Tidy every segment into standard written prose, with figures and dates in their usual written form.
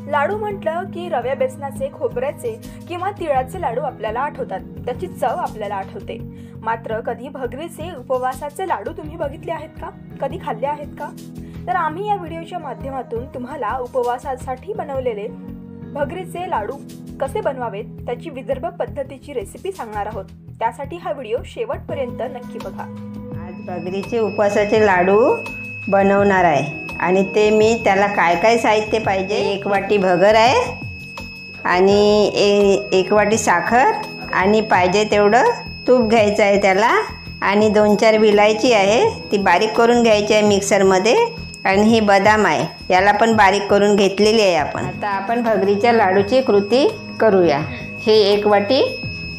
लाडू म्हटलं की रव्या बेसनाचे, खोबऱ्याचे किंवा तिळाचे लाडू आपल्याला आठवतात, त्याची चव आपल्याला आठवते। मात्र कधी भगरीचे उपवासाचे लाडू तुम्ही बघितले आहेत का? कधी खाल्ले आहेत का? तर आम्ही या व्हिडिओच्या माध्यमातून तुम्हाला उपवासासाठी बनवलेले भगरीचे लाडू कसे बनवावेत त्याची विदर्भ पद्धतीची रेसिपी सांगणार आहोत। त्यासाठी हा व्हिडिओ शेवटपर्यंत नक्की बघा। आज भगरीचे उपवासाचे लाडू बनवणार आहे आणि ते मी त्याला काय काय साहित्य पाहिजे, 1 वाटी भगर आहे आणि 1 वाटी साखर आणि पाहिजे तेवढं तूप घ्यायचं आहे त्याला आणि 2-4 विलायची आहे, ती बारीक करून घ्यायची आहे मिक्सरमध्ये आणि ही बदाम आहे, याला पण बारीक करून घेतलेली आहे आपण। आता आपण भगरीच्या लाडूची कृती करूया। हे 1 वाटी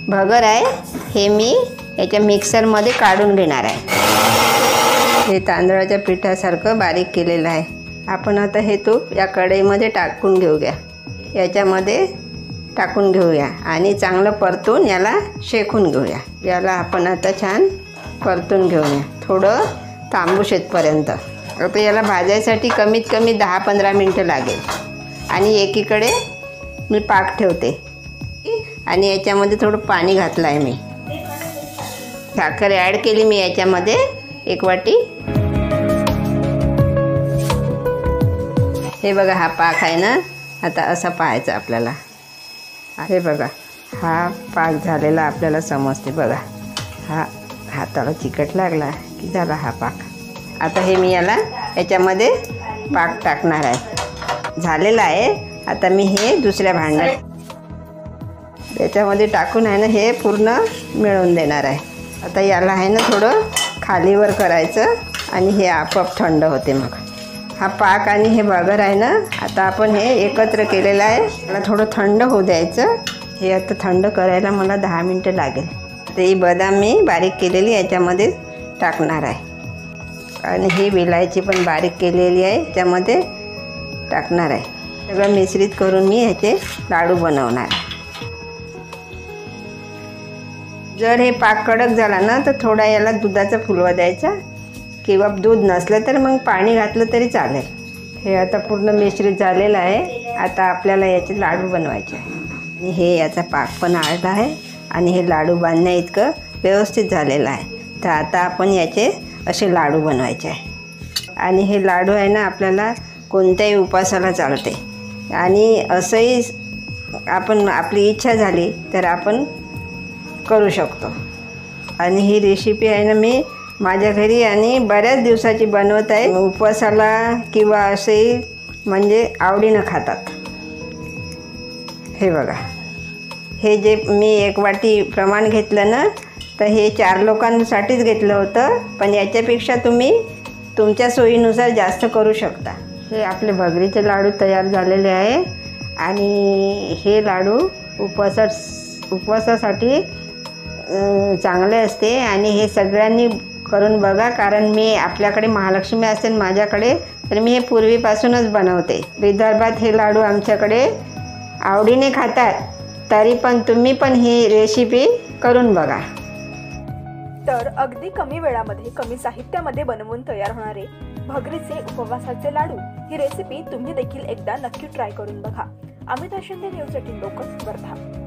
भगर आहे, हे मी याच्या मिक्सरमध्ये काढून घेणार आहे। हे तांदळाच्या पिठासारखं बारीक केलेलं आहे। आपण आता हे तूप या कढईमध्ये टाकून घेऊया, याच्यामध्ये टाकून घेऊया आणि चांगलं परतून याला शेकून घेऊया। याला आपण आता छान परतून घेऊया थोडं तांबूस येतपर्यंत। आता याला भाजायसाठी कमीत कमी 10-15 मिनटं लागेल आणि एकीकडे मी पाक ठेवते आणि याच्यामध्ये थोडं पाणी घातलं आहे मी। साखर ॲड केली मी याच्यामध्ये 1 वाटी। हे बघा हा पाक आहे ना, आता असा पाहायचा आपल्याला। हे बघा हा पाक झालेला आपल्याला समजते बघा, हा हाताला चिकट लागला की झाला हा पाक। आता हे मी याच्यामध्ये पाक टाकणार आहे, झालेला आहे। आता मी हे दुसऱ्या भांड्यात याच्यामध्ये टाकून आहे ना हे पूर्ण मिळवून देणार आहे। आता याला आहे ना थोडं खालीवर करायचं आणि हे आपोआप थंड होते। मग हा पाक आणि हे भगर आहे ना, आता आपण हे एकत्र केलेलं आहे, याला थोडं थंड होऊ द्यायचं। हे आता थंड करायला मला 10 मिनटं लागेल। ते ही बदाम मी बारीक केलेली याच्यामध्ये टाकणार आहे आणि ही विलायची पण बारीक केलेली आहे त्यामध्ये टाकणार आहे। सगळं मिश्रित करून मी ह्याचे लाडू बनवणार आहे। जर हे पाक कडक झाला ना तर थोडा याला दुधाचा फुलवा द्यायचा किंवा दूध नसलं तर मग पाणी घातलं तरी चालेल। हे आता पूर्ण मिश्रित झालेलं आहे। आता आपल्याला याचे लाडू बनवायचे आहे आणि हे याचा पाक पण आळला आहे आणि हे लाडू बांधण्या इतकं व्यवस्थित झालेलं आहे। तर आता आपण याचे असे लाडू बनवायचे आहे आणि हे लाडू आहे ना आपल्याला कोणत्याही उपासाला चालते आणि असंही आपण आपली इच्छा झाली तर आपण करू शकतो। आणि ही रेसिपी आहे ना मी माझ्या घरी आणि बऱ्याच दिवसाची बनवत आहे, उपवासाला किंवा असेही म्हणजे आवडीनं खातात। हे बघा हे जे मी 1 वाटी प्रमाण घेतलं ना, तर हे 4 लोकांसाठीच घेतलं होतं, पण याच्यापेक्षा तुम्ही तुमच्या सोयीनुसार जास्त करू शकता। हे आपले भगरीचे लाडू तयार झालेले आहे आणि हे लाडू उपवासासाठी चांगले असते आणि हे सगळ्यांनी करून बघा, कारण मी आपल्याकडे महालक्ष्मी असेल माझ्याकडे तर मी हे पूर्वीपासूनच बनवते। विदर्भात हे लाडू आमच्याकडे आवडीने खातात, तरी पण तुम्ही पण ही रेसिपी करून बघा। तर अगदी कमी वेळामध्ये कमी साहित्यामध्ये बनवून तयार होणारे भगरीचे उपवासाचे लाडू ही रेसिपी तुम्ही देखील एकदा नक्की ट्राय करून बघा। Amita Shinde, news 18 local, Wardha.